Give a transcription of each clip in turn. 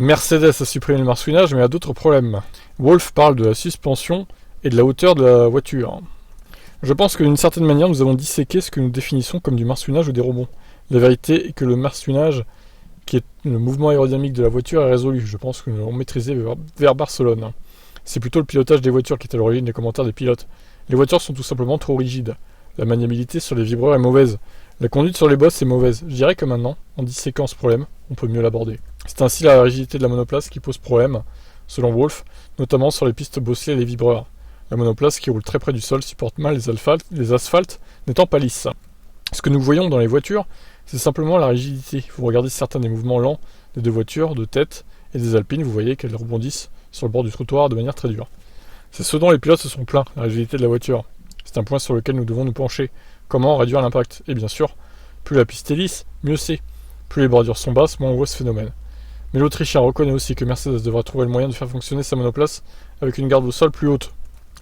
Mercedes a supprimé le marsouinage mais a d'autres problèmes. Wolf parle de la suspension et de la hauteur de la voiture. Je pense que d'une certaine manière nous avons disséqué ce que nous définissons comme du marsouinage ou des rebonds. La vérité est que le marsouinage, qui est le mouvement aérodynamique de la voiture, est résolu. Je pense que nous l'avons maîtrisé vers Barcelone. C'est plutôt le pilotage des voitures qui est à l'origine des commentaires des pilotes. Les voitures sont tout simplement trop rigides. La maniabilité sur les vibreurs est mauvaise. La conduite sur les bosses est mauvaise. Je dirais que maintenant, en disséquant ce problème, on peut mieux l'aborder. C'est ainsi la rigidité de la monoplace qui pose problème, selon Wolf, notamment sur les pistes bosselées et les vibreurs. La monoplace qui roule très près du sol supporte mal les asphaltes n'étant pas lisses. Ce que nous voyons dans les voitures, c'est simplement la rigidité. Vous regardez certains des mouvements lents des deux voitures, de tête et des Alpines, vous voyez qu'elles rebondissent sur le bord du trottoir de manière très dure. C'est ce dont les pilotes se sont plaints, la rigidité de la voiture. C'est un point sur lequel nous devons nous pencher. Comment réduire l'impact? Et bien sûr, plus la piste est lisse, mieux c'est. Plus les bordures sont basses, moins on voit ce phénomène. Mais l'Autrichien reconnaît aussi que Mercedes devra trouver le moyen de faire fonctionner sa monoplace avec une garde au sol plus haute.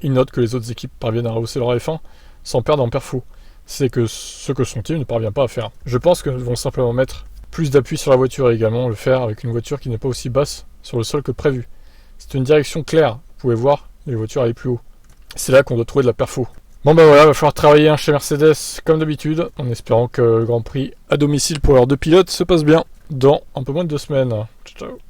Il note que les autres équipes parviennent à rehausser leur F1 sans perdre en perfo. C'est que ce que son team ne parvient pas à faire. Je pense que nous devons simplement mettre plus d'appui sur la voiture et également le faire avec une voiture qui n'est pas aussi basse sur le sol que prévu. C'est une direction claire, vous pouvez voir les voitures aller plus haut. C'est là qu'on doit trouver de la perfo. Bon bah voilà, il va falloir travailler chez Mercedes comme d'habitude, en espérant que le Grand Prix à domicile pour leurs deux pilotes se passe bien dans un peu moins de 2 semaines. Ciao ciao.